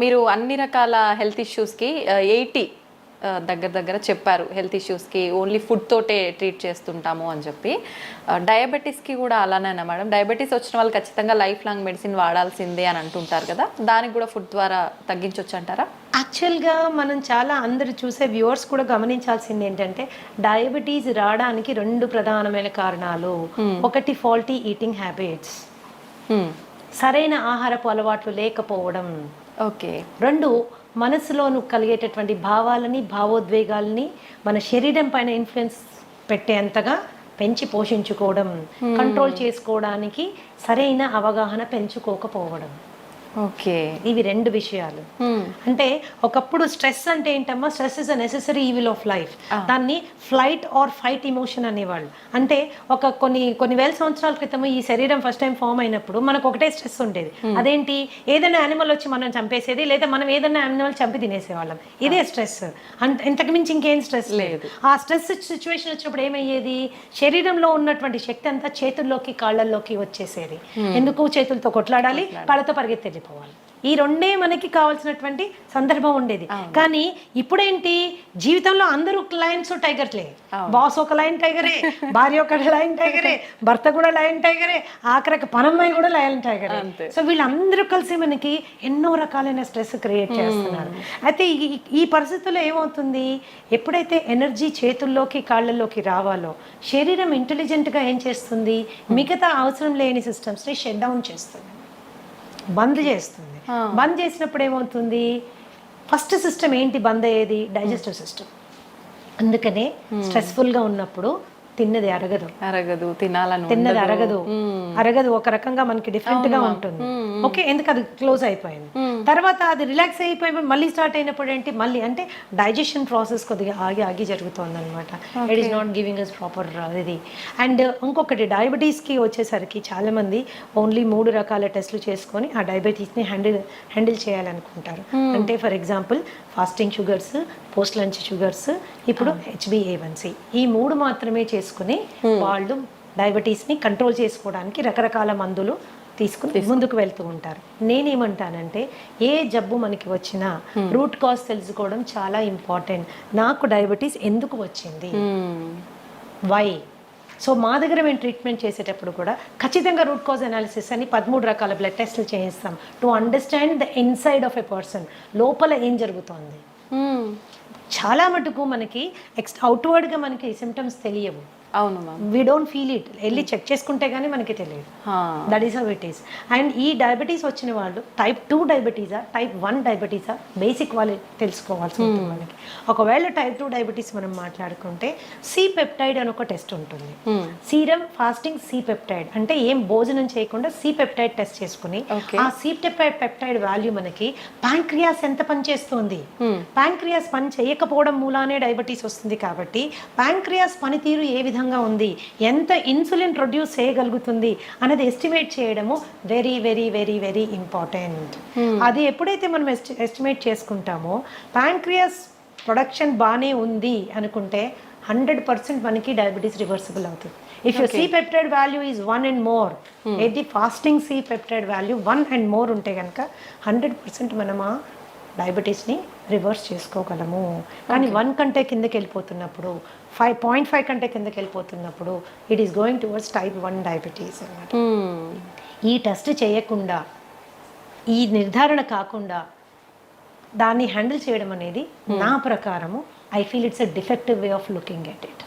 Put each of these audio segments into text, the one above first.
మీరు అన్ని రకాల హెల్త్ ఇష్యూస్కి 80 దగ్గర దగ్గర చెప్పారు. హెల్త్ ఇష్యూస్కి ఓన్లీ ఫుడ్ తోటే ట్రీట్ చేస్తుంటాము అని చెప్పి. డయాబెటీస్కి కూడా అలానేనా మేడం? డయాబెటీస్ వచ్చిన వాళ్ళు ఖచ్చితంగా లైఫ్ లాంగ్ మెడిసిన్ వాడాల్సిందే అని అంటుంటారు కదా, దానికి కూడా ఫుడ్ ద్వారా తగ్గించవచ్చు అంటారా? యాక్చువల్గా మనం చాలా అందరు చూసే వ్యూవర్స్ కూడా గమనించాల్సింది ఏంటంటే డయాబెటీస్ రావడానికి 2 ప్రధానమైన కారణాలు. ఒకటి ఫాల్టీ ఈటింగ్ హ్యాబిట్స్, సరైన ఆహారపు అలవాట్లు లేకపోవడం. ఓకే. 2 మనసులోను కలిగేటటువంటి భావాలని భావోద్వేగాలని మన శరీరం పైన ఇన్ఫ్లుయెన్స్ పెట్టేంతగా పెంచి పోషించుకోవడం, కంట్రోల్ చేసుకోవడానికి సరైన అవగాహన పెంచుకోకపోవడం. ఓకే. ఇవి 2 విషయాలు. అంటే ఒకప్పుడు స్ట్రెస్ అంటే ఏంటమ్మా, stress is a necessary evil of life. దాన్ని ఫ్లైట్ ఆర్ ఫైట్ ఇమోషన్ అనేవాళ్ళు. అంటే కొన్ని వేల సంవత్సరాల క్రితం ఈ శరీరం ఫస్ట్ టైం ఫామ్ అయినప్పుడు మనకు ఒకటే స్ట్రెస్ ఉండేది. అదేంటి, ఏదైనా యానిమల్ వచ్చి మనం చంపేసేది, లేదా మనం ఏదైనా యానిమల్ చంపి తినేసేవాళ్ళం. ఇదే స్ట్రెస్. ఇంతకు మించి ఇంకేం స్ట్రెస్ లేదు. ఆ స్ట్రెస్ సిచ్యువేషన్ వచ్చినప్పుడు ఏమయ్యేది, శరీరంలో ఉన్నటువంటి శక్తి అంతా చేతుల్లోకి కాళ్ళల్లోకి వచ్చేసేది. ఎందుకు, చేతులతో కొట్లాడాలి, కాళ్ళతో పరిగెత్తి పోవాలి. ఈ 2 మనకి కావాల్సినటువంటి సందర్భం ఉండేది. కానీ ఇప్పుడేంటి, జీవితంలో అందరూ లయన్స్ టైగర్లే. బాస్ ఒక లయన్ టైగరే, భార్య ఒక లయన్ టైగరే, భర్త కూడా లయన్ టైగరే, ఆఖరికి పనమ్మాయి కూడా లయన్ టైగరే. సో వీళ్ళందరూ కలిసి మనకి ఎన్నో రకాలైన స్ట్రెస్ క్రియేట్ చేస్తున్నారు. అయితే ఈ పరిస్థితుల్లో ఏమవుతుంది, ఎప్పుడైతే ఎనర్జీ చేతుల్లోకి కాళ్ళల్లోకి రావాలో శరీరం ఇంటెలిజెంట్గా ఏం చేస్తుంది, మిగతా అవసరం లేని సిస్టమ్స్ని షట్ డౌన్ చేస్తుంది, బంద్ చేస్తుంది. బంద్ చేసినప్పుడు ఏమవుతుంది, ఫస్ట్ సిస్టమ్ ఏంటి బంద్ అయ్యేది, డైజెస్టివ్ సిస్టమ్. అందుకనే స్ట్రెస్ఫుల్గా ఉన్నప్పుడు తిన్నది అరగదు, తిన్నది అరగదు, ఒక రకంగా మనకి డిఫరెంట్ గా ఉంటుంది. ఓకే, ఎందుకు అది క్లోజ్ అయిపోయింది. తర్వాత అది రిలాక్స్ అయిపోయి మళ్ళీ స్టార్ట్ అయినప్పుడు ఏంటి, మళ్ళీ అంటే డైజెషన్ ప్రాసెస్ కొద్దిగా ఆగి జరుగుతుంది అనమాట. It is not giving us proper ఇది. అండ్ ఇంకొకటి, డయాబెటీస్కి వచ్చేసరికి చాలా మంది ఓన్లీ 3 రకాల టెస్టులు చేసుకొని ఆ డయాబెటీస్ని హ్యాండిల్ చేయాలనుకుంటారు. అంటే for example fasting sugars, post lunch sugars, ఇప్పుడు HbA1c, ఈ 3 మాత్రమే చేసుకుని వాళ్ళు డయాబెటీస్ని కంట్రోల్ చేసుకోవడానికి రకరకాల మందులు తీసుకుని ముందుకు వెళ్తూ ఉంటారు. నేనేమంటానంటే ఏ జబ్బు మనకి వచ్చినా రూట్ కాజ్ తెలుసుకోవడం చాలా ఇంపార్టెంట్. నాకు డయాబెటీస్ ఎందుకు వచ్చింది, వై. సో మా దగ్గర మేము ట్రీట్మెంట్ చేసేటప్పుడు కూడా ఖచ్చితంగా రూట్ కాజ్ అనాలిసిస్ అని 13 రకాల బ్లడ్ టెస్టులు చేయిస్తాం to understand the inside of a person, లోపల ఏం జరుగుతోంది. చాలా మటుకు మనకి అవుట్వర్డ్గా మనకి సిమ్టమ్స్ తెలియవు. అవును ma'am, we don't feel it. వెళ్ళి చెక్ చేసుకుంటే కానీ మనకి తెలియదు. That is how it is. And ఈ డయాబెటీస్ వచ్చిన వాళ్ళు టైప్ 2 డయాబెటీసా, టైప్ 1 డయాబెటీసా, బేసిక్ వాళ్ళు తెలుసుకోవాల్సి ఉంటుంది మనకి. ఒకవేళ టైప్ 2 డయాబెటీస్ మనం మాట్లాడుకుంటే సి పెప్టైడ్ అని ఒక టెస్ట్ ఉంటుంది. సీరం ఫాస్టింగ్ సి పెప్టైడ్ అంటే ఏం భోజనం చేయకుండా సి పెప్టైడ్ టెస్ట్ చేసుకుని ఆ సి పెప్టైడ్ వాల్యూ మనకి ప్యాంక్రియాస్ ఎంత పనిచేస్తుంది, ప్యాంక్రియాస్ పని చేయకపోవడం మూలానే డయాబెటీస్ వస్తుంది. కాబట్టి ప్యాంక్రియాస్ పనితీరు ఏ విధంగా ఉంది, ఎంత ఇన్సులిన్ ప్రొడ్యూస్ చేయగలుగుతుంది అనేది ఎస్టిమేట్ చేయడము very very very very important. అది ఎప్పుడైతే మనం ఎస్టిమేట్ చేసుకుంటామో ప్యాంక్రియాస్ ప్రొడక్షన్ బాగానే ఉంది అనుకుంటే 100% మనకి డయాబెటీస్ రివర్సిబుల్ అవుతుంది. If you C peptide value is 1 and more, ఏది fasting C peptide value 1 and more ఉంటే కనుక 100% మనం ఆ డయాబెటీస్ని రివర్స్ చేసుకోగలము. కానీ 1 కంటే కిందకి వెళ్ళిపోతున్నప్పుడు, 5.5 కంటే కిందకి వెళ్ళిపోతున్నప్పుడు it is going towards type 1 diabetes అన్నమాట. ఈ టెస్ట్ చేయకుండా, ఈ నిర్ధారణ కాకుండా దాన్ని హ్యాండిల్ చేయడం అనేది నా ప్రకారము I feel it's a defective way of looking at it.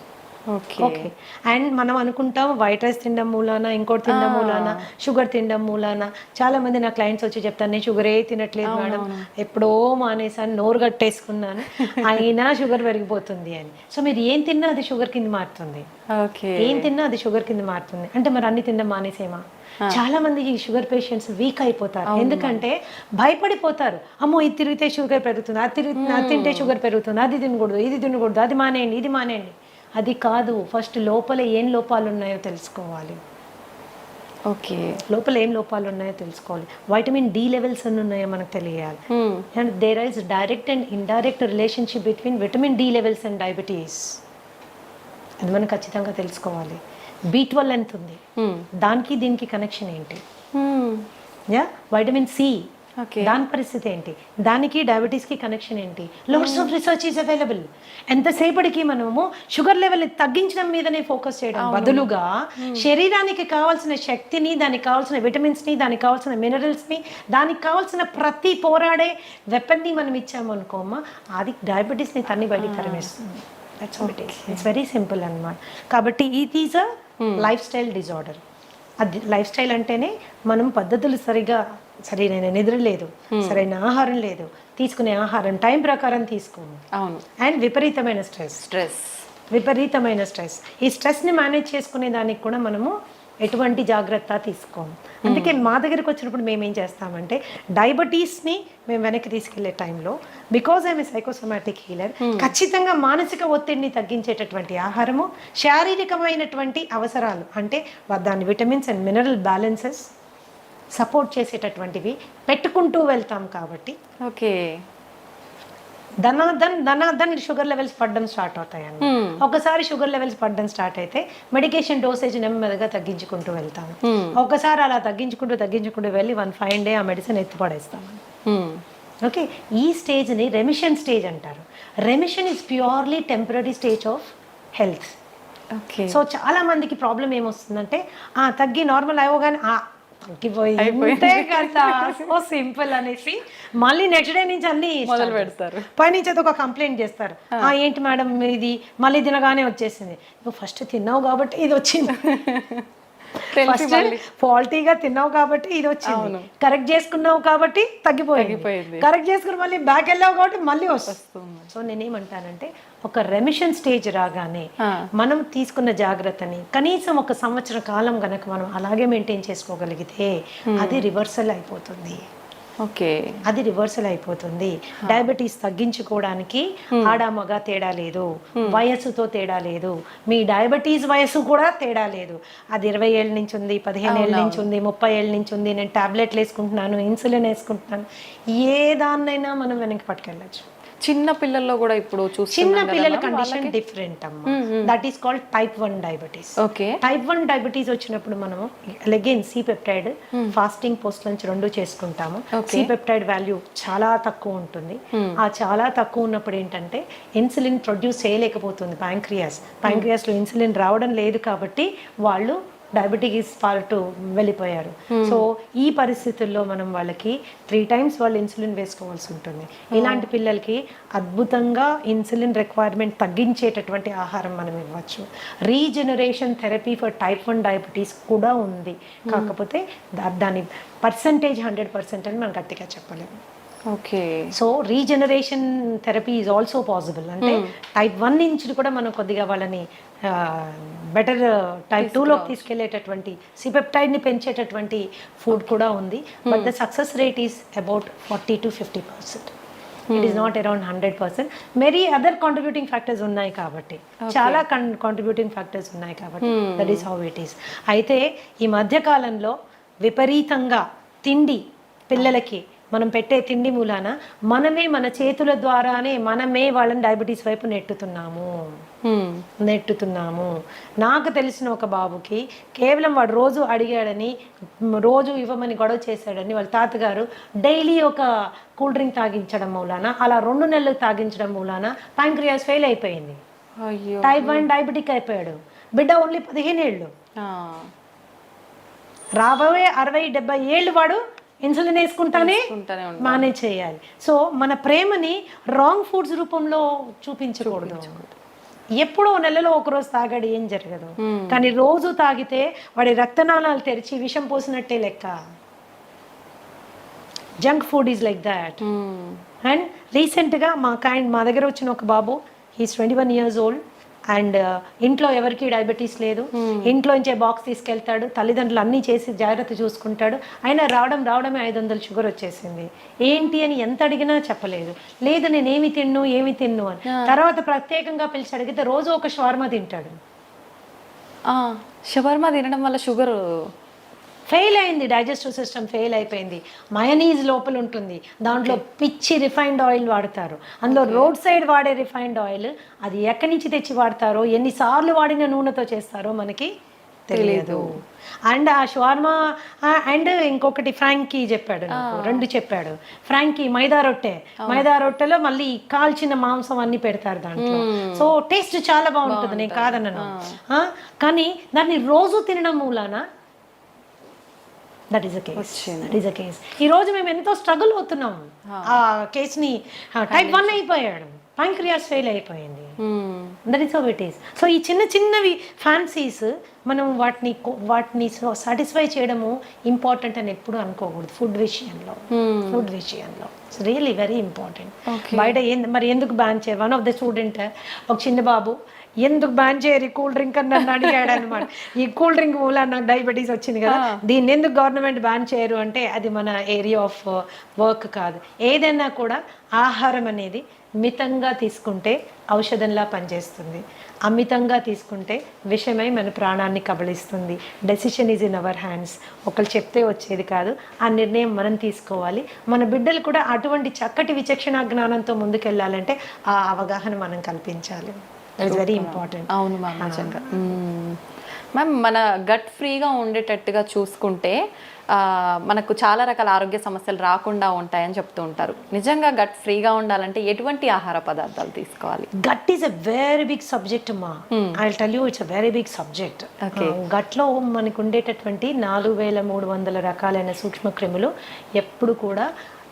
Okay. And మనం అనుకుంటాం వైట్ రైస్ తినడం మూలాన, ఇంకోటి తినడం మూలాన, షుగర్ తినడం మూలాన. చాలా మంది నా క్లయింట్స్ వచ్చి చెప్తాను, నేను షుగరే తినట్లేదు మేడం, ఎప్పుడో మానేసాను, నోరు కట్టేసుకున్నాను, అయినా షుగర్ పెరిగిపోతుంది అని. సో మీరు ఏం తిన్నా అది షుగర్ కింద మారుతుంది, ఏం తిన్నా అది షుగర్ కింద మారుతుంది. అంటే మరి అన్ని తినడం మానేసేమా? చాలా మంది ఈ షుగర్ పేషెంట్స్ వీక్ అయిపోతారు. ఎందుకంటే భయపడిపోతారు, అమ్మో ఇది తిరిగితే షుగర్ పెరుగుతుంది, అది తింటే షుగర్ పెరుగుతుంది, అది తినకూడదు, ఇది తినకూడదు, అది మానేయండి, ఇది మానేయండి. అది కాదు, ఫస్ట్ లోపల ఏం లోపాలు ఉన్నాయో తెలుసుకోవాలి. ఓకే, లోపల ఏం లోపాలు ఉన్నాయో తెలుసుకోవాలి. వైటమిన్ డి లెవెల్స్ అన్ని ఉన్నాయో మనకు తెలియాలి. And there is direct and indirect relationship between vitamin D levels and diabetes. అది మనం ఖచ్చితంగా తెలుసుకోవాలి. B12 ఎంత ఉంది, దానికి దీనికి కనెక్షన్ ఏంటి? Yeah, vitamin C okay. దాని పరిస్థితి ఏంటి, దానికి డయాబెటీస్కి కనెక్షన్ ఏంటి? Lots of research is available. ఎంతసేపటికి మనము షుగర్ లెవెల్ని తగ్గించడం మీదనే ఫోకస్ చేయడం బదులుగా శరీరానికి కావాల్సిన శక్తిని, దానికి కావాల్సిన విటమిన్స్ని, దానికి కావాల్సిన మినరల్స్ని, దానికి కావాల్సిన ప్రతి పోరాడే వెపన్ని మనం ఇచ్చాము అనుకోమ్మా, అది డయాబెటీస్ని తన్ని బయటికి తరిమేస్తుంది. That's what it is. It's very simple అన్నమాట. కాబట్టి it is a lifestyle disorder. అది లైఫ్ స్టైల్ అంటేనే మనం పద్ధతులు సరైన నిద్ర లేదు, సరైన ఆహారం లేదు, తీసుకునే ఆహారం టైం ప్రకారం తీసుకోము, అవును, అండ్ విపరీతమైన స్ట్రెస్. ఈ స్ట్రెస్ని మేనేజ్ చేసుకునే దానికి కూడా మనము ఎటువంటి జాగ్రత్త తీసుకోము. అందుకే మా దగ్గరికి వచ్చినప్పుడు మేము ఏం చేస్తామంటే డయాబెటీస్ని మేము వెనక్కి తీసుకెళ్లే టైంలో, because I'm a psychosomatic healer, ఖచ్చితంగా మానసిక ఒత్తిడిని తగ్గించేటటువంటి ఆహారము, శారీరకమైనటువంటి అవసరాలు అంటే దాని vitamins and mineral balances support చేసేటటువంటివి పెట్టుకుంటూ వెళ్తాం. కాబట్టి ఓకే, ధనాధన్ షుగర్ లెవెల్స్ పడడం స్టార్ట్ అవుతాయండి. ఒకసారి షుగర్ లెవెల్స్ పడడం స్టార్ట్ అయితే మెడికేషన్ డోసేజ్ నెమ్మదిగా తగ్గించుకుంటూ వెళ్తాను. ఒకసారి అలా తగ్గించుకుంటూ వెళ్ళి 1 fine day ఆ మెడిసిన్ ఎత్తిపడేస్తాము. ఓకే, ఈ స్టేజ్ని రెమిషన్ స్టేజ్ అంటారు. Remission is purely temporary stage of health. Okay. So చాలా మందికి ప్రాబ్లం ఏమొస్తుందంటే తగ్గి నార్మల్ అవ్వగానే తగ్గిపోయిందే కదా, సో సింపుల్ అనేసి మళ్ళీ నెక్స్ట్ డే నుంచి అన్ని మొదలు పెడతారు. పైనుంచి ఒక కంప్లైంట్ చేస్తారు, ఏంటి మేడం ఇది మళ్ళీ తినగానే వచ్చేసింది. నువ్వు ఫస్ట్ తిన్నావు కాబట్టి ఇది వచ్చింది, ఫస్ట్ ఫాల్టీగా తిన్నావు కాబట్టి ఇది వచ్చింది, కరెక్ట్ చేసుకున్నావు కాబట్టి తగ్గిపోయింది, కరెక్ట్ చేసుకుని మళ్ళీ బ్యాక్ వెళ్ళావు కాబట్టి మళ్ళీ వస్తుంది. సో నేనేమంటానంటే ఒక రెమిషన్ స్టేజ్ రాగానే మనం తీసుకున్న జాగ్రత్తని కనీసం 1 సంవత్సర కాలం గనక మనం అలాగే మెయింటైన్ చేసుకోగలిగితే అది రివర్సల్ అయిపోతుంది. ఓకే, అది రివర్సల్ అయిపోతుంది. డయాబెటీస్ తగ్గించుకోవడానికి ఆడ మగ తేడా లేదు, వయస్సుతో తేడా లేదు, మీ డయాబెటీస్ వయస్సు కూడా తేడా లేదు. అది 20 ఏళ్ళ నుంచి ఉంది, 15 ఏళ్ళ నుంచి ఉంది, 30 ఏళ్ళ నుంచి ఉంది, నేను టాబ్లెట్లు వేసుకుంటున్నాను, ఇన్సులిన్ వేసుకుంటున్నాను, ఏ దాన్నైనా మనం వెనక్కి పట్టుకెళ్ళచ్చు. చిన్న పిల్లల్లో కూడా ఇప్పుడు చిన్న పిల్లల కండిషన్ డిఫరెంట్ అమ్మా. That is called type 1 diabetes. Okay, type 1 diabetes వచ్చినప్పుడు మనము again C peptide fasting post lunch 2 చేసుకుంటాము. సి పెప్టైడ్ వాల్యూ చాలా తక్కువ ఉంటుంది. ఆ చాలా తక్కువ ఉన్నప్పుడు ఏంటంటే ఇన్సులిన్ ప్రొడ్యూస్ చేయలేకపోతుంది ప్యాంక్రియాస్ లో ఇన్సులిన్ రావడం లేదు కాబట్టి వాళ్ళు డయాబెటీస్ పార్ట్ వెళ్ళిపోయారు. సో ఈ పరిస్థితుల్లో మనం వాళ్ళకి 3 times వాళ్ళు ఇన్సులిన్ వేసుకోవాల్సి ఉంటుంది. ఇలాంటి పిల్లలకి అద్భుతంగా ఇన్సులిన్ రిక్వైర్మెంట్ తగ్గించేటటువంటి ఆహారం మనం ఇవ్వచ్చు. Regeneration therapy for type 1 diabetes కూడా ఉంది. కాకపోతే దాని పర్సంటేజ్ 100% అని మనం గట్టిగా చెప్పలేము. Okay, so regeneration therapy is also possible. అంటే టైప్ 1 నుంచి కూడా మనం కొద్దిగా వాళ్ళని బెటర్ టైప్ 2లోకి తీసుకెళ్లేటటువంటి సిపెప్టైడ్ని పెంచేటటువంటి ఫుడ్ కూడా ఉంది. But the success rate is about 40 to 50%. It is not around 100%. Many other contributing factors ఉన్నాయి కాబట్టి, చాలా కాంట్రిబ్యూటింగ్ ఫ్యాక్టర్స్ ఉన్నాయి కాబట్టి that is how it is. అయితే ఈ మధ్యకాలంలో విపరీతంగా తిండి పిల్లలకి మనం పెట్టే తిండి మూలాన మనమే మన చేతుల ద్వారానే మనమే వాళ్ళని డయాబెటీస్ వైపు నెట్టుతున్నాము. నాకు తెలిసిన ఒక బాబుకి కేవలం వాడు రోజు అడిగాడని, రోజు ఇవ్వమని గొడవ చేశాడని వాళ్ళ తాతగారు డైలీ ఒక కూల్ డ్రింక్ తాగించడం మూలాన, అలా 2 నెలలు తాగించడం మూలాన ప్యాంక్రియాస్ ఫెయిల్ అయిపోయింది. టైప్ 1 డయాబెటిక్ అయిపోయాడు. బిడ్డ ఓన్లీ 15 ఏళ్ళు. రాబోయే 60-70 ఏళ్ళు వాడు ఇన్సులిన్ వేసుకుంటానే మేనేజ్ చేయాలి. సో మన ప్రేమని రాంగ్ ఫుడ్స్ రూపంలో చూపించకూడదు. ఎప్పుడో నెలలో ఒకరోజు తాగాడు ఏం జరగదు, కానీ రోజు తాగితే వాడి రక్తనాళాలు తెరిచి విషం పోసినట్టే లెక్క. Junk food is like that. And రీసెంట్గా మా దగ్గర వచ్చిన ఒక బాబు, హీస్ 21 years old, అండ్ ఇంట్లో ఎవరికి డయాబెటీస్ లేదు. ఇంట్లోంచే బాక్స్ తీసుకెళ్తాడు, తల్లిదండ్రులు అన్నీ చేసి జాగ్రత్త చూసుకుంటాడు. అయినా రావడమే 500 షుగర్ వచ్చేసింది. ఏంటి అని ఎంత అడిగినా చెప్పలేదు. లేదు నేను ఏమి తిన్ను అని. తర్వాత ప్రత్యేకంగా పిలిచి అడిగితే రోజు ఒక షవర్మా తింటాడు. షవర్మా తినడం వల్ల షుగర్ ఫెయిల్ అయింది, డైజెస్టివ్ సిస్టమ్ ఫెయిల్ అయిపోయింది. మయోనీస్ లోపల ఉంటుంది, దాంట్లో పిచ్చి రిఫైన్డ్ ఆయిల్ వాడతారు. అందులో రోడ్ సైడ్ వాడే రిఫైన్డ్ ఆయిల్, అది ఎక్కడి నుంచి తెచ్చి వాడతారో, ఎన్నిసార్లు వాడిన నూనెతో చేస్తారో మనకి తెలియదు. అండ్ ఆ షవర్మా అండ్ ఇంకొకటి ఫ్రాంకీ చెప్పాడు నాకు, 2 చెప్పాడు. ఫ్రాంకీ మైదా రొట్టెలో మళ్ళీ కాల్చిన మాంసం అన్ని పెడతారు దాంట్లో. సో టేస్ట్ చాలా బాగుంటుంది, నేను కాదన్నాను. కానీ దాన్ని రోజు తినడం మూలాన దట్ ఈస్ అ కేస్. ఈ రోజు మేము ఎంతో స్ట్రగుల్ అవుతున్నాం. ఆ కేసుని టైప్ 1 అయిపోయాడు, ప్యాంక్రియాస్ ఫెయిల్ అయిపోయింది. That is how it is. So ఈ చిన్నవి ఫ్యాన్సీస్ మనం వాటిని సాటిస్ఫై చేయడము ఇంపార్టెంట్ అని ఎప్పుడు అనుకోకూడదు. ఫుడ్ విషయంలో ఇట్స్ రియల్లీ వెరీ ఇంపార్టెంట్. బయట మరి ఎందుకు బ్యాన్ చేయరు? వన్ ఆఫ్ ద స్టూడెంట్, ఒక చిన్న బాబు, ఎందుకు బ్యాన్ చేయరు ఈ కూల్ డ్రింక్ అని నన్ను అడిగాడు అనమాట. ఈ కూల్ డ్రింక్ మూల నాకు డయాబెటీస్ వచ్చింది కదా, దీన్ని ఎందుకు గవర్నమెంట్ బ్యాన్ చేయరు అంటే అది మన ఏరియా ఆఫ్ వర్క్ కాదు. ఏదైనా కూడా ఆహారం అనేది మితంగా తీసుకుంటే ఔషధంలా పనిచేస్తుంది, అమితంగా తీసుకుంటే విషమై మన ప్రాణాన్ని కబళిస్తుంది. Decision is in our hands. ఒకళ్ళు చెప్తే వచ్చేది కాదు, ఆ నిర్ణయం మనం తీసుకోవాలి. మన బిడ్డలు కూడా అటువంటి చక్కటి విచక్షణ జ్ఞానంతో ముందుకెళ్ళాలంటే ఆ అవగాహన మనం కల్పించాలి. It's very important. అవును మ్యామ్, నిజంగా. మ్యామ్, మన గట్ ఫ్రీగా ఉండేటట్టుగా చూసుకుంటే మనకు చాలా రకాల ఆరోగ్య సమస్యలు రాకుండా ఉంటాయని చెప్తూ ఉంటారు. నిజంగా గట్ ఫ్రీగా ఉండాలంటే ఎటువంటి ఆహార పదార్థాలు తీసుకోవాలి? Gut is a very big subject అమ్మా. I will tell you, it's a very big subject. గట్లో మనకు ఉండేటటువంటి 4300 రకాలైన సూక్ష్మ క్రిములు ఎప్పుడు కూడా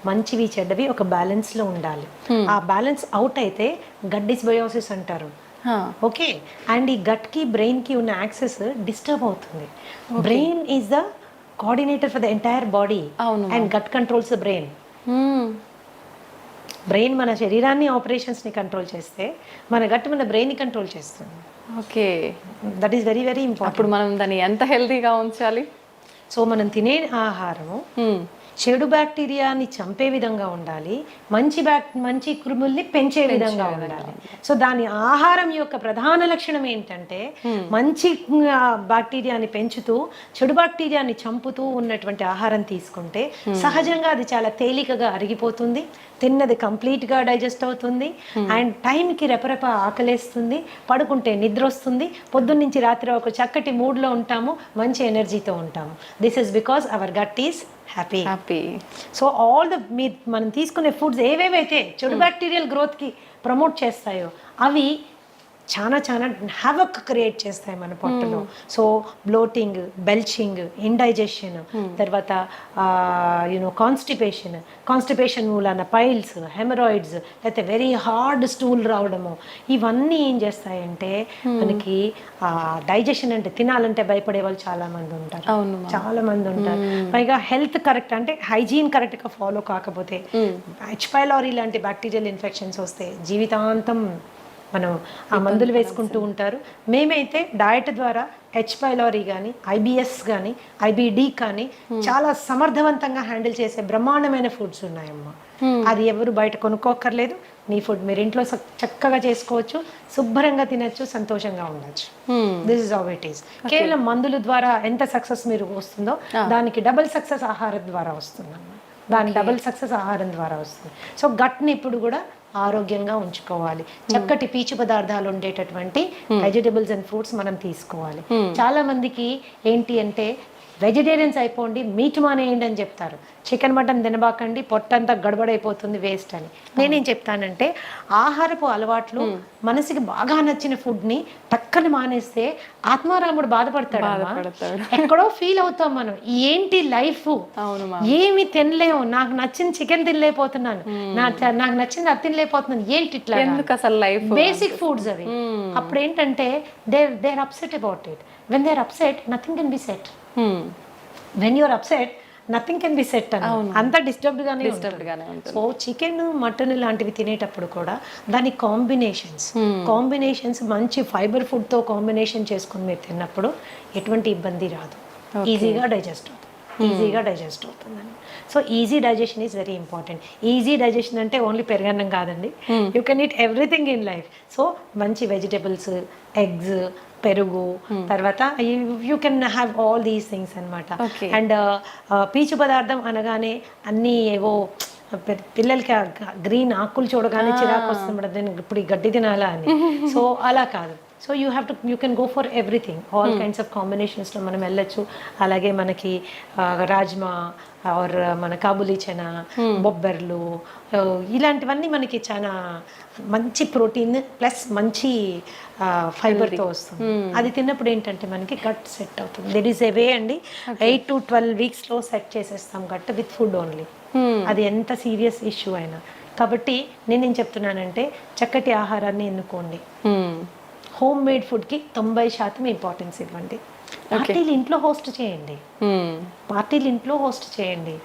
మంచివి చెడ్డవి ఒక బ్యాలెన్స్లో ఉండాలి. ఆ బ్యాలెన్స్ అవుట్ అయితే గట్ డిస్బయోసిస్ అంటారు. ఓకే, అండ్ ఈ గట్కి బ్రెయిన్కి ఉన్న యాక్సెస్ డిస్టర్బ్ అవుతుంది. Brain is the coordinator for the entire body and gut controls the brain. Brain మన శరీరాన్ని ఆపరేషన్స్ని కంట్రోల్ చేస్తే మన గట్ మన బ్రెయిన్ని కంట్రోల్ చేస్తుంది. Okay, that is very very important. అప్పుడు మనం దాన్ని ఎంత హెల్తీగా ఉంచాలి? సో మనం తినే ఆహారము చెడు బ్యాక్టీరియాని చంపే విధంగా ఉండాలి, మంచి క్రిముల్ని పెంచే విధంగా ఉండాలి. సో దాని ఆహారం యొక్క ప్రధాన లక్షణం ఏంటంటే మంచి బ్యాక్టీరియాని పెంచుతూ చెడు బ్యాక్టీరియాని చంపుతూ ఉన్నటువంటి ఆహారం తీసుకుంటే సహజంగా అది చాలా తేలికగా అరిగిపోతుంది, తిన్నది కంప్లీట్గా డైజెస్ట్ అవుతుంది, అండ్ టైంకి రెపరెప ఆకలేస్తుంది, పడుకుంటే నిద్ర వస్తుంది, పొద్దున్న నుంచి రాత్రి ఒక చక్కటి మూడ్లో ఉంటాము, మంచి ఎనర్జీతో ఉంటాము. This is because our gut is happy. So all the మనం తీసుకునే ఫుడ్స్ ఏవేవైతే చెడు బ్యాక్టీరియల్ గ్రోత్కి ప్రమోట్ చేస్తాయో అవి చాలా హ్యావక్ క్రియేట్ చేస్తాయి మన పొట్టలో. సో బ్లోటింగ్, బెల్చింగ్, ఇండైజెషన్, తర్వాత కాన్స్టిపేషన్ మూలాన పైల్స్, హెమరాయిడ్స్, లేకపోతే వెరీ హార్డ్ స్టూల్ రావడము, ఇవన్నీ ఏం చేస్తాయంటే మనకి డైజెషన్ అంటే తినాలంటే భయపడే వాళ్ళు చాలా మంది ఉంటారు. పైగా హెల్త్ కరెక్ట్ అంటే హైజీన్ కరెక్ట్గా ఫాలో కాకపోతే హెచ్ పైలోరీ లాంటి బ్యాక్టీరియల్ ఇన్ఫెక్షన్స్ వస్తే జీవితాంతం మనం ఆ మందులు వేసుకుంటూ ఉంటారు. మేమైతే డయట్ ద్వారా హెచ్ పైలోరీ కానీ, ఐబిఎస్ కానీ, ఐబిడి కానీ చాలా సమర్థవంతంగా హ్యాండిల్ చేసే బ్రహ్మాండమైన ఫుడ్స్ ఉన్నాయమ్మా. అది ఎవరు బయట కొనుక్కోక్కర్లేదు. మీ ఫుడ్ మీరు ఇంట్లో చక్కగా చేసుకోవచ్చు, శుభ్రంగా తినచ్చు, సంతోషంగా ఉండొచ్చు. This is how it is. కేవలం మందుల ద్వారా ఎంత సక్సెస్ మీరు వస్తుందో దానికి డబుల్ సక్సెస్ ఆహారం ద్వారా వస్తుందమ్మా. డబుల్ సక్సెస్ ఆహారం ద్వారా వస్తుంది. సో గట్ని ఇప్పుడు కూడా ఆరోగ్యంగా ఉంచుకోవాలి. చక్కటి పీచు పదార్థాలు ఉండేటటువంటి వెజిటబుల్స్ అండ్ ఫ్రూట్స్ మనం తీసుకోవాలి. చాలా మందికి ఏంటి అంటే వెజిటేరియన్స్ అయిపోండి, మీట్ మానేయండి అని చెప్తారు. చికెన్ మటన్ తినబాకండి, పొట్టంతా గడబడైపోతుంది, వేస్ట్ అని. నేనేం చెప్తానంటే ఆహారపు అలవాట్లు మనసుకి బాగా నచ్చిన ఫుడ్ని టక్కని మానేస్తే ఆత్మారాముడు బాధపడతాడు. ఎక్కడో ఫీల్ అవుతాం మనం, ఏంటి లైఫ్, ఏమి తినలేము, నాకు నచ్చిన చికెన్ తినలేకపోతున్నాను, నాకు నచ్చింది అది తినలేకపోతున్నాను, ఏంటి ఇట్లా, అసలు లైఫ్ బేసిక్ ఫుడ్స్ అవి. అప్పుడు ఏంటంటే they are upset about it. When they are upset nothing can be set. When you're upset nothing can be set అని, అంతా డిస్టర్బ్డ్ గానే ఉంటుంది. సో చికెన్, మటన్ లాంటివి తినేటప్పుడు కూడా దాని కాంబినేషన్స్ మంచి ఫైబర్ ఫుడ్ తో కాంబినేషన్ చేసుకుని మీరు తిన్నప్పుడు ఎటువంటి ఇబ్బంది రాదు, ఈజీగా డైజెస్ట్ అవుతుందని. So easy digestion is very important. Easy digestion అంటే ఓన్లీ పెరగన్నం కాదండి, you can eat everything in life. So మంచి వెజిటబుల్స్, ఎగ్స్, పెరుగు, తర్వాత you can have all these things అనమాట. అండ్ పీచు పదార్థం అనగానే అన్నీ ఏవో పిల్లలకి గ్రీన్ ఆకులు చూడగానే చిరాకు వస్తుంది, నేను ఇప్పుడు ఈ గడ్డి తినాలా అని. సో అలా కాదు, so you can go for everything, all kinds of కాంబినేషన్స్లో మనం వెళ్ళొచ్చు. అలాగే మనకి రాజ్మా ఆర్ మన కాబులి చనా, బొబ్బర్లు, ఇలాంటివన్నీ మనకి చాలా మంచి ప్రోటీన్ ప్లస్ మంచి ఫైబర్తో వస్తుంది. అది తిన్నప్పుడు ఏంటంటే మనకి గట్ సెట్ అవుతుంది. దెర్ ఈస్ ఎ వే అండి, 8 to 12 వీక్స్లో సెట్ చేసేస్తాం గట్ విత్ ఫుడ్ ఓన్లీ. అది ఎంత సీరియస్ ఇష్యూ అయినా. కాబట్టి నేనేం చెప్తున్నానంటే చక్కటి ఆహారాన్ని ఎన్నుకోండి. హోమ్ మేడ్ ఫుడ్కి 90% ఇంపార్టెన్స్ ఇవ్వండి. పార్టీలు ఇంట్లో హోస్ట్ చేయండి.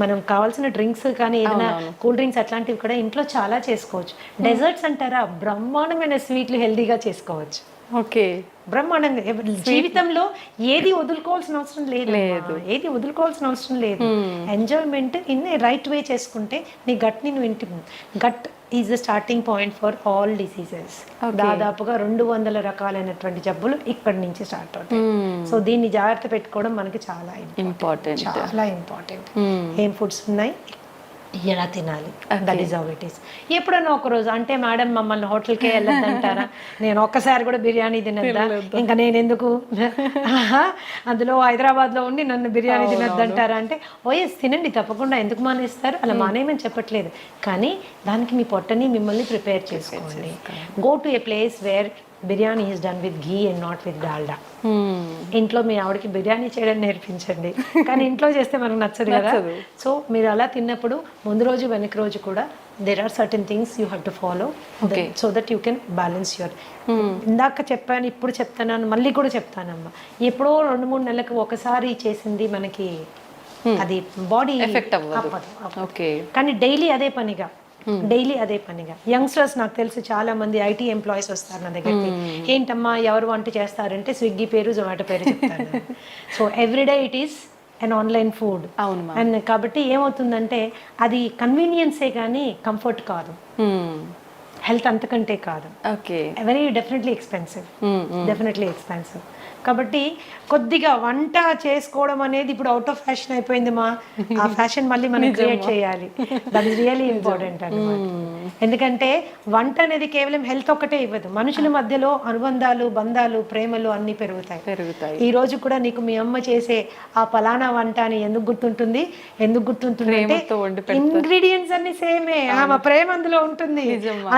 మనం కావాల్సిన డ్రింక్స్ కానీ ఏదైనా కూల్ డ్రింక్స్ అట్లాంటివి కూడా ఇంట్లో చాలా చేసుకోవచ్చు. డెజర్ట్స్ అంటారా, బ్రహ్మాండమైన స్వీట్లు హెల్దీగా చేసుకోవచ్చు. ఓకే, బ్రహ్మాండంగా. జీవితంలో ఏది వదులుకోవాల్సిన అవసరం లేదు. Enjoyment in a right way చేసుకుంటే నీ గట్ని నువ్వు gut is the starting point for all diseases. దాదాపుగా 200 రకాలైనటువంటి జబ్బులు ఇక్కడి నుంచి స్టార్ట్ అవుతాయి. సో దీన్ని జాగ్రత్త పెట్టుకోవడం మనకి చాలా ఇంపార్టెంట్. ఏం ఫుడ్స్ ఉన్నాయి, ఎలా తినాలి, that is how it is. ఎప్పుడన్నా ఒకరోజు అంటే మేడం మమ్మల్ని హోటల్కే వెళ్ళొద్దంటారా, నేను ఒక్కసారి కూడా బిర్యానీ తినద్దా, ఇంకా నేను ఎందుకు అందులో హైదరాబాద్లో ఉండి నన్ను బిర్యానీ తినద్దంటారా అంటే ఓఎస్ తినండి తప్పకుండా, ఎందుకు మానేస్తారు, అలా మానేయమని చెప్పట్లేదు. కానీ దానికి మీ పొట్టని మిమ్మల్ని ప్రిపేర్ చేసుకోండి. Go to A place where biryani is done with ghee and not with Dalda. ఇంట్లో మీ ఆవిడకి బిర్యానీ చేయడం నేర్పించండి, కానీ ఇంట్లో చేస్తే మనకు నచ్చదు కదా. సో మీరు అలా తిన్నప్పుడు ముందు రోజు వెనక రోజు కూడా there are certain things you have to follow so that you can balance your ఇందాక చెప్పాను, ఇప్పుడు చెప్తాను, మళ్ళీ కూడా చెప్తానమ్మా. ఎప్పుడో 2-3 నెలలకు ఒకసారి చేసింది మనకి అది బాడీ ఎఫెక్ట్ అవ్వదు. కానీ డైలీ అదే పనిగా యంగ్స్టర్స్ నాకు తెలుసు చాలా మంది ఐటీ ఎంప్లాయీస్ వస్తారు నా దగ్గరికి. ఏంటమ్మా ఎవరు వంట చేస్తారంటే స్విగ్గీ పేరు జొమాటో పేరు చెప్తాను. So everyday it is and online food. And కాబట్టి ఏమవుతుందంటే అది కన్వీనియన్సే కానీ కంఫర్ట్ కాదు, హెల్త్ అంతకంటే కాదు. Very definitely expensive. కాబట్టి కొద్దిగా వంట చేసుకోవడం అనేది ఇప్పుడు అవుట్ ఆఫ్ ఫ్యాషన్ అయిపోయింది మా. ఆ ఫ్యాషన్ మళ్ళీ మనం క్రియేట్ చేయాలి. దట్ ఈస్ రియల్లీ ఇంపార్టెంట్ అన్నమాట. ఎందుకంటే వంట అనేది కేవలం హెల్త్ ఒక్కటే ఇవ్వదు, మనుషుల మధ్యలో అనుబంధాలు, బంధాలు, ప్రేమలు అన్ని పెరుగుతాయి. ఈ రోజు కూడా నీకు మీ అమ్మ చేసే ఆ పలానా వంట అని ఎందుకు గుర్తుంటుంది అంటే ఇంగ్రీడియంట్స్ అన్ని సేమే, ఆమె ప్రేమ అందులో ఉంటుంది.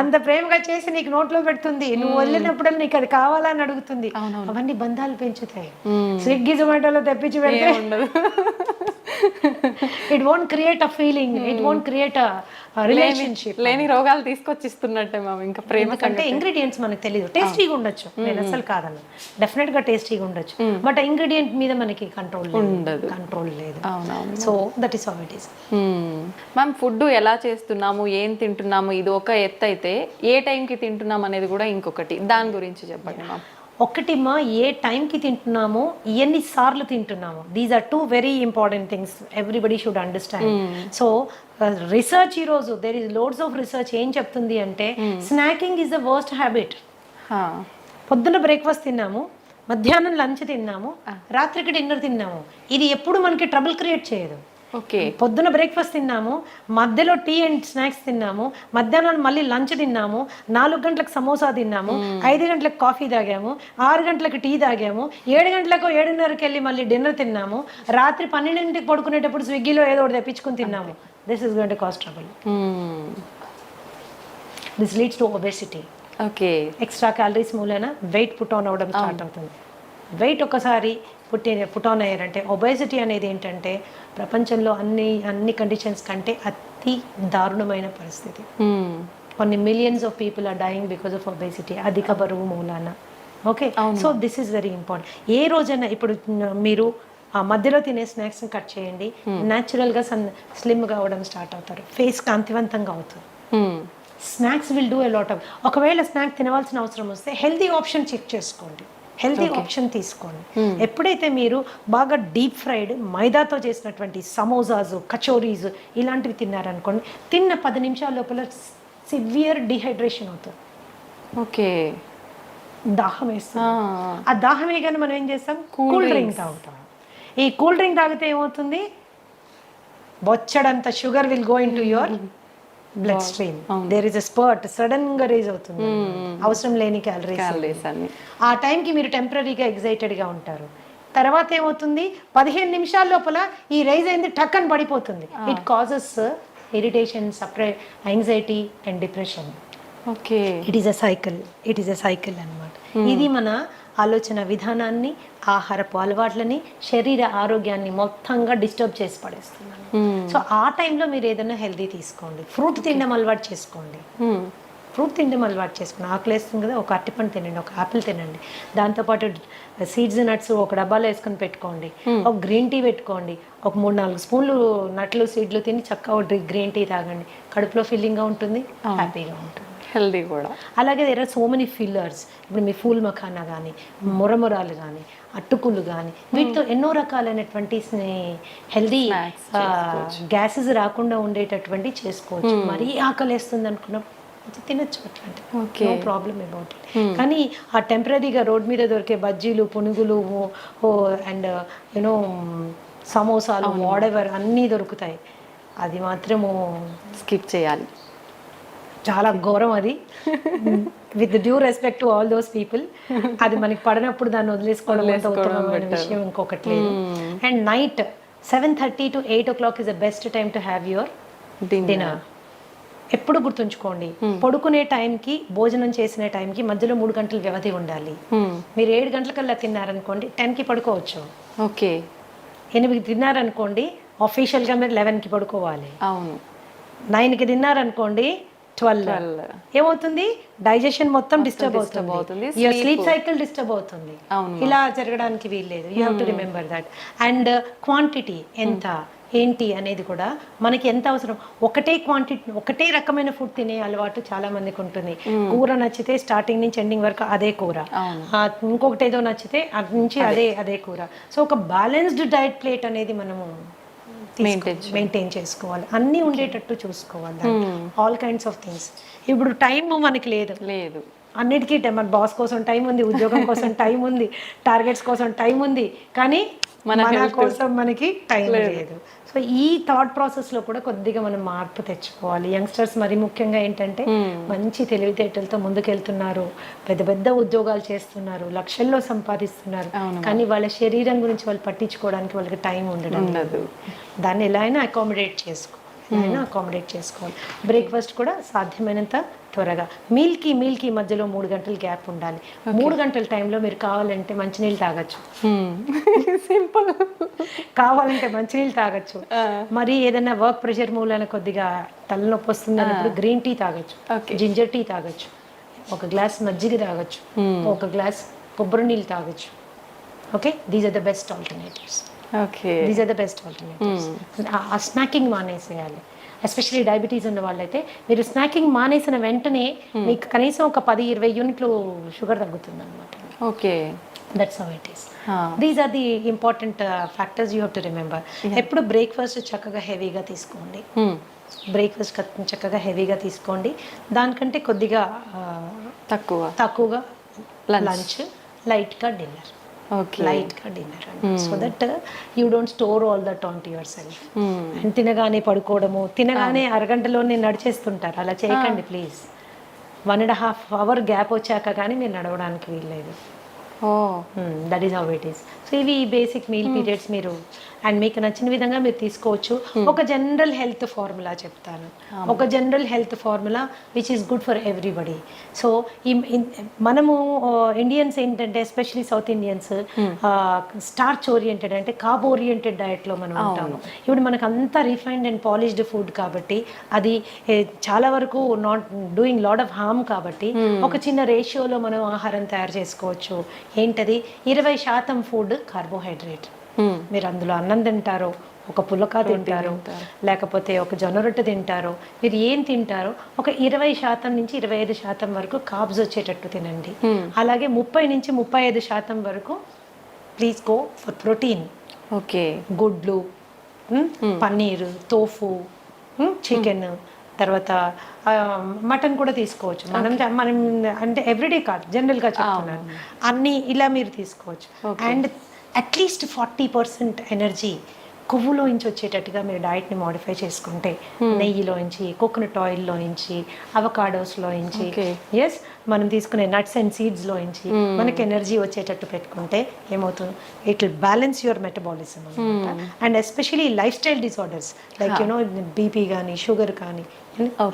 అంత ప్రేమగా చేసి నీకు నోట్లో పెడుతుంది, నువ్వు వదిలినప్పుడు నీకు అది కావాలని అడుగుతుంది. అవన్నీ బంధాలు పెంచుతాయి. స్విగ్గీ జొమాటోలో తెప్పించి పెడితే it won't create a feeling, it won't create a relationship. లేని రోగాలు తీసుకొచ్చిస్తున్నట్టే మ్యామ్. ఇంకా ప్రేమ అంటే ఇంగ్రీడియంట్స్ మనకు తెలియదు. టేస్టీగా ఉండొచ్చు, నేను అసలు కాదన్నా, డెఫినెట్ గా టేస్టీగా ఉండొచ్చు, బట్ ఇంగ్రీడియంట్ మీద మనకి కంట్రోల్ లేదు. So that is how it is. Ma'am food ఎలా చేస్తున్నాము, ఏం తింటున్నాము, ఇది ఒక ఎత్తు అయితే ఏ టైంకి తింటున్నాం అనేది కూడా ఇంకొకటి. దాని గురించి చెప్పండి మ్యామ్. ఒకటి మా ఏ టైంకి తింటున్నామో, ఎన్నిసార్లు తింటున్నామో, these are 2 very important things everybody should understand. So research ఈరోజు there is loads of research ఏం చెప్తుంది అంటే snacking is the worst habit. పొద్దున్న బ్రేక్ఫాస్ట్ తిన్నాము, మధ్యాహ్నం లంచ్ తిన్నాము, రాత్రికి డిన్నర్ తిన్నాము, ఇది ఎప్పుడు మనకి ట్రబుల్ క్రియేట్ చేయదు. పొద్దున బ్రేక్ఫాస్ట్ తిన్నాము, మధ్యలో టీ అండ్ స్నాక్స్ తిన్నాము, మధ్యాహ్నం మళ్ళీ లంచ్ తిన్నాము, 4 గంటలకు సమోసా తిన్నాము, 5 గంటలకు కాఫీ తాగాము, 6 గంటలకు టీ తాగాము, 7 గంటలకు 7:30కి వెళ్ళి మళ్ళీ డిన్నర్ తిన్నాము, రాత్రి 12ంటికి పడుకునేటప్పుడు స్విగ్గీలో ఏదో ఒకటి తెప్పించుకుని తిన్నాము. This is going to cost trouble. This leads to obesity. Extra calories మూలన వెయిట్ పుట్ ఆన్ అవ్వడం స్టార్ట్ అవుతుంది. వెయిట్ ఒకసారి పుట్ ఆన్ అయ్యారంటే ఒబేసిటీ అనేది ఏంటంటే ప్రపంచంలో అన్ని కండిషన్స్ కంటే అతి దారుణమైన పరిస్థితి. కొన్ని millions of people are dying because of obesity, అధిక బరువు మూలాన. Okay, so this is very important. ఏ రోజైనా ఇప్పుడు మీరు ఆ మధ్యలో తినే స్నాక్స్ని కట్ చేయండి, న్యాచురల్గా స్లిమ్గా అవ్వడం స్టార్ట్ అవుతారు, ఫేస్ కాంతివంతంగా అవుతుంది. Snacks will do a lot of. ఒకవేళ స్నాక్ తినవలసిన అవసరం వస్తే హెల్తీ ఆప్షన్ చెక్ చేసుకోండి, హెల్తీ ఆప్షన్ తీసుకోండి. ఎప్పుడైతే మీరు బాగా డీప్ ఫ్రైడ్ మైదాతో చేసినటువంటి సమోసాస్, కచోరీస్ ఇలాంటివి తిన్నారనుకోండి, తిన్న 10 నిమిషాల లోపల సివియర్ డిహైడ్రేషన్ అవుతుంది. దాహం వేస్తుంది. ఆ దాహం వేయగానే మనం ఏం చేస్తాం, కూల్ డ్రింక్ తాగుతాం. ఈ కూల్ డ్రింక్ తాగితే ఏమవుతుంది, బొచ్చడంత sugar will go in to your blood stream, there is a spurt, sudden గా రేజ్ అవుతుంది, అవసరం లేని క్యాలరీస్ అన్ని. ఆ టైంకి మీరు టెంపరీగా ఎగ్జైటెడ్గా ఉంటారు. తర్వాత ఏమవుతుంది, 15 నిమిషాల లోపల ఈ రైజ్ అయింది టక్ అని పడిపోతుంది. It causes irritation, anxiety and depression. Okay, it is a cycle అనమాట. ఇది మన ఆలోచన విధానాన్ని, ఆహారపు అలవాట్లని, శరీర ఆరోగ్యాన్ని మొత్తంగా డిస్టర్బ్ చేసి పడేస్తున్నాను. సో ఆ టైంలో మీరు ఏదైనా హెల్దీ తీసుకోండి, ఫ్రూట్ తినడం అలవాటు చేసుకోండి. ఆకలి వేస్తుంది కదా, ఒక అరటిపండు తినండి, ఒక ఆపిల్ తినండి, దాంతోపాటు సీడ్స్ నట్స్ ఒక డబ్బాలో వేసుకొని పెట్టుకోండి, ఒక గ్రీన్ టీ పెట్టుకోండి, ఒక 3-4 స్పూన్లు నట్లు సీడ్లు తిని చక్కగా ఒక గ్రీన్ టీ తాగండి. కడుపులో ఫిల్లింగ్గా ఉంటుంది, హ్యాపీగా ఉంటుంది, హెల్దీ కూడా. అలాగే there are so many fillers. ఇప్పుడు మీ ఫూల్ మఖానా కానీ, మురమురాలు కానీ, అట్టుకులు కానీ, వీటితో ఎన్నో రకాలైనటువంటి హెల్దీ గ్యాసెస్ రాకుండా ఉండేటటువంటి చేసుకోవచ్చు. మరీ ఆకలి వేస్తుంది అనుకున్నప్పుడు తినచ్చు, అట్లాంటి నో ప్రాబ్లమ్ అబౌట్ ఇట్. కానీ ఆ టెంపరీగా రోడ్ మీద దొరికే బజ్జీలు, పునుగులు అండ్ యూనో సమోసాలు, వాడెవర్ అన్నీ దొరుకుతాయి, అది మాత్రము స్కిప్ చేయాలి. చాలా ఘోరం అది. With due respect to all those people, అది మనకి పడినప్పుడు దాన్ని వదిలేసుకోవడం ఉత్తమమైన విషయం ఇంకొకటి లేదు. And night 7:30 to 8 o'clock is the best time to have your dinner. ఎప్పుడు గుర్తుంచుకోండి, పడుకునే టైంకి, భోజనం చేసిన టైంకి మధ్యలో 3 గంటల వ్యవధి ఉండాలి. మీరు 7 గంటలకల్లా తిన్నారనుకోండి 10కి పడుకోవచ్చు. ఓకే, 8కి తిన్నారనుకోండి ఆఫీషియల్గా మీరు 11కి పడుకోవాలి. అవును. 9కి తిన్నారనుకోండి 12. ఏమవుతుంది, డైజెషన్ మొత్తం డిస్టర్బ్ అవుతుంది, యువర్ స్లీప్ సైకిల్ డిస్టర్బ్ అవుతుంది. ఇలా జరగడానికి వీల్లేదు. You have to remember that. And quantity ఎంత ఏంటి అనేది కూడా మనకి ఎంత అవసరం. ఒకటే క్వాంటిటీ, ఒకటే రకమైన ఫుడ్ తినే అలవాటు చాలా మందికి ఉంటుంది. కూర నచ్చితే స్టార్టింగ్ నుంచి ఎండింగ్ వరకు అదే కూర, ఇంకొకటి ఏదో నచ్చితే అటు నుంచి అదే కూర. సో ఒక బ్యాలెన్స్డ్ డైట్ ప్లేట్ అనేది మనము మెయింటైన్ చేసుకోవాలి, అన్నీ ఉండేటట్టు చూసుకోవాలి, ఆల్ కైండ్స్ ఆఫ్ థింగ్స్. ఇప్పుడు టైం మనకి లేదు, అన్నిటికీ మన బాస్ కోసం టైం ఉంది, ఉద్యోగం కోసం టైం ఉంది, టార్గెట్స్ కోసం టైం ఉంది, కానీ మన కోసం మనకి టైం లేదు. సో ఈ థాట్ ప్రాసెస్లో కూడా కొద్దిగా మనం మార్పు తెచ్చుకోవాలి. యంగ్స్టర్స్ మరి ముఖ్యంగా ఏంటంటే మంచి తెలివితేటలతో ముందుకెళ్తున్నారు, పెద్ద పెద్ద ఉద్యోగాలు చేస్తున్నారు, లక్షల్లో సంపాదిస్తున్నారు, కానీ వాళ్ళ శరీరం గురించి వాళ్ళు పట్టించుకోవడానికి వాళ్ళకి టైం ఉండడం లేదు. దాన్ని ఎలా అయినా అకామిడేట్ చేసుకోవాలి. బ్రేక్ఫాస్ట్ కూడా సాధ్యమైనంత త్వరగా, మీల్కి మధ్యలో 3 గంటల గ్యాప్ ఉండాలి. 3 గంటల టైంలో మీరు కావాలంటే మంచినీళ్ళు తాగొచ్చు, సింపుల్. కావాలంటే మంచినీళ్ళు తాగొచ్చు. మరి ఏదైనా వర్క్ ప్రెషర్ మూలన కొద్దిగా తలనొప్పి వస్తుంది అన్నప్పుడు గ్రీన్ టీ తాగొచ్చు, జింజర్ టీ తాగొచ్చు, ఒక గ్లాస్ మజ్జిగ తాగొచ్చు, ఒక గ్లాస్ కొబ్బరి నీళ్ళు తాగొచ్చు. Okay, these are the best alternatives. ఆ స్నాకింగ్ మానేసేయాలి. ఎస్పెషలీ డయాబెటీస్ ఉన్న వాళ్ళైతే మీరు స్నాకింగ్ మానేసిన వెంటనే మీకు కనీసం ఒక 10-20 యూనిట్లు షుగర్ తగ్గుతుంది అనమాట. Okay, that's how it is. These are the important factors you have to remember. ఎప్పుడు బ్రేక్ఫాస్ట్ చక్కగా హెవీగా తీసుకోండి, దానికంటే కొద్దిగా తక్కువగా లంచ్, లైట్గా dinner. So that you don't store all that on to yourself. And తినగానే పడుకోవడము, తినగానే అరగంటలోనే నడిచేస్తుంటారు, అలా చేయకండి ప్లీజ్. 1.5 hour గ్యాప్ వచ్చాక కానీ మీరు నడవడానికి వీల్లేదు. That is how it is. So ఇవి బేసిక్ మీల్ పీరియడ్స్ మీరు అండ్ మీకు నచ్చిన విధంగా మీరు తీసుకోవచ్చు. ఒక జనరల్ హెల్త్ ఫార్ములా చెప్తాను, ఒక general health formula which is good for everybody. So మనము ఇండియన్స్ ఏంటంటే especially south Indians starch oriented అంటే కార్బ్ ఓరియంటెడ్ డయట్లో మనం ఉంటాము. ఇప్పుడు మనకు అంతా రిఫైన్డ్ అండ్ పాలిష్డ్ ఫుడ్ కాబట్టి అది చాలా వరకు not doing lot of harm కాబట్టి ఒక చిన్న రేషియోలో మనం ఆహారం తయారు చేసుకోవచ్చు. ఏంటది, 20% ఫుడ్ కార్బోహైడ్రేట్. మీరు అందులో అన్నం తింటారో, ఒక పులక తింటారో, లేకపోతే ఒక జొన్న రొట్టె తింటారో, మీరు ఏం తింటారో ఒక 20% నుంచి 25% వరకు కార్బ్స్ వచ్చేటట్టు తినండి. అలాగే 30 నుంచి 35% వరకు please go for protein. Okay, గుడ్లు, పన్నీరు, తోఫు, చికెన్, తర్వాత మటన్ కూడా తీసుకోవచ్చు. మనం అంటే ఎవ్రీడే కాదు, జనరల్గా చెప్తున్నాను, అన్నీ ఇలా మీరు తీసుకోవచ్చు. అండ్ అట్లీస్ట్ 40% ఎనర్జీ కొవ్వులోంచి వచ్చేటట్టుగా మీరు డైట్ని మోడిఫై చేసుకుంటే, నెయ్యిలోంచి, కోకోనట్ ఆయిల్లోంచి, అవకాడోస్లోంచి, ఎస్ మనం తీసుకునే నట్స్ అండ్ సీడ్స్లోంచి మనకి ఎనర్జీ వచ్చేటట్టు పెట్టుకుంటే ఏమవుతుంది, it will balance your metabolism అనమాట. And especially lifestyle disorders like you know BP కానీ, షుగర్ కానీ,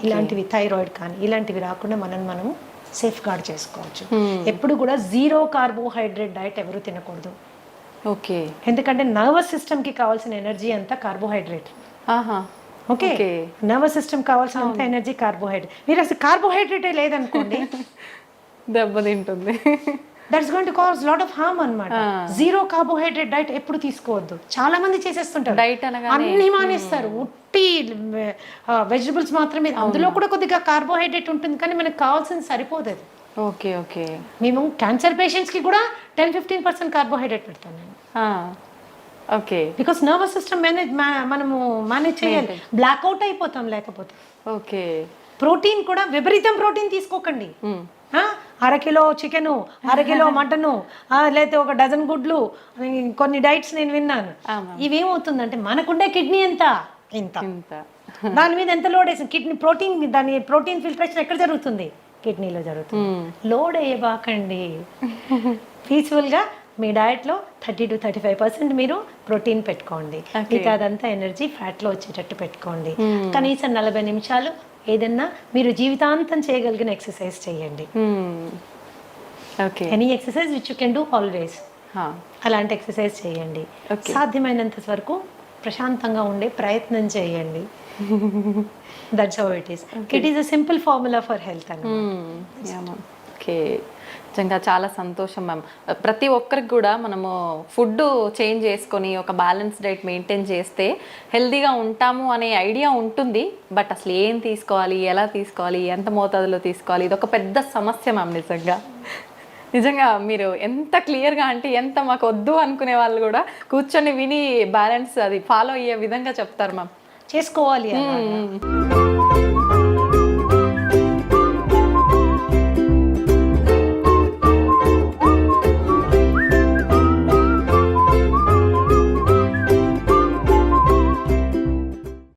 ఇలాంటివి, థైరాయిడ్ కానీ, ఇలాంటివి రాకుండా మనము సేఫ్ గార్డ్ చేసుకోవచ్చు. ఎప్పుడు కూడా జీరో కార్బోహైడ్రేట్ డైట్ ఎవరు తినకూడదు. ఓకే, ఎందుకంటే నర్వస్ సిస్టమ్కి కావాల్సిన ఎనర్జీ అంతా కార్బోహైడ్రేట్. ఓకే, నర్వస్ సిస్టమ్ కావాల్సినంత ఎనర్జీ కార్బోహైడ్రేట్. మీరు అసలు కార్బోహైడ్రేటే లేదనుకోండి, దెబ్బతింటుంది. That's going to cause lot of harm అన్నమాట. జీరో కార్బోహైడ్రేట్ డైట్ ఎప్పుడు తీసుకోవద్దు. చాలా మంది చేసేస్తుంటారు, డైట్ అనగా అన్ని మానేస్తారు, ఉట్టి వెజిటబుల్స్ మాత్రమే. అందులో కూడా కొద్దిగా కార్బోహైడ్రేట్ ఉంటుంది, కానీ మనకు కావాల్సింది సరిపోదు అది. ఓకే ఓకే, మేము క్యాన్సర్ పేషెంట్స్కి కూడా 10-15% కార్బోహైడ్రేట్ పెడతాం నేను. ఓకే, బికాస్ నర్వస్ సిస్టమ్ మనము మేనేజ్ చేయాలి, బ్లాక్అవుట్ అయిపోతాం లేకపోతే. ఓకే, ప్రోటీన్ కూడా విపరీతం ప్రోటీన్ తీసుకోకండి. అరకిలో చికెను, అరకిలో మటను, లేకపోతే ఒక డజన్ గుడ్లు, కొన్ని డైట్స్ నేను విన్నాను. ఇవేమవుతుందంటే మనకుండే కిడ్నీ ఎంత ఇంత, దాని మీద ఎంత లోడ్ వేసింది కిడ్నీ, ప్రోటీన్ ఫిల్టరేషన్ ఎక్కడ జరుగుతుంది, కిడ్నీలో జరుగుతుంది. లోడ్ వేయబాకండి. పీస్ఫుల్గా మీ డయట్లో 30-35% మీరు ప్రోటీన్ పెట్టుకోండి, మిగతా అదంతా ఎనర్జీ ఫ్యాట్లో వచ్చేటట్టు పెట్టుకోండి. కనీసం 40 నిమిషాలు ఏదన్నా మీరు జీవితాంతం చేయగలిగిన ఎక్సర్సైజ్ చేయండి. Any exercise which you can do always, అలాంటి ఎక్సర్సైజ్ చేయండి. సాధ్యమైనంత వరకు ప్రశాంతంగా ఉండే ప్రయత్నం చేయండి. That's how it is. It is a simple formula for health అని. ఓకే, నిజంగా చాలా సంతోషం మ్యామ్. ప్రతి ఒక్కరికి కూడా మనము ఫుడ్ చేంజ్ చేసుకొని ఒక బ్యాలెన్స్ డైట్ మెయింటైన్ చేస్తే హెల్తీగా ఉంటాము అనే ఐడియా ఉంటుంది. బట్ అసలు ఏం తీసుకోవాలి, ఎలా తీసుకోవాలి, ఎంత మోతాదులో తీసుకోవాలి, ఇది ఒక పెద్ద సమస్య మ్యామ్. నిజంగా మీరు ఎంత క్లియర్గా, అంటే ఎంత మాకు వద్దు అనుకునే వాళ్ళు కూడా కూర్చొని విని బ్యాలెన్స్ అది ఫాలో అయ్యే విధంగా చెప్తారు మ్యామ్. చేసుకోవాలి.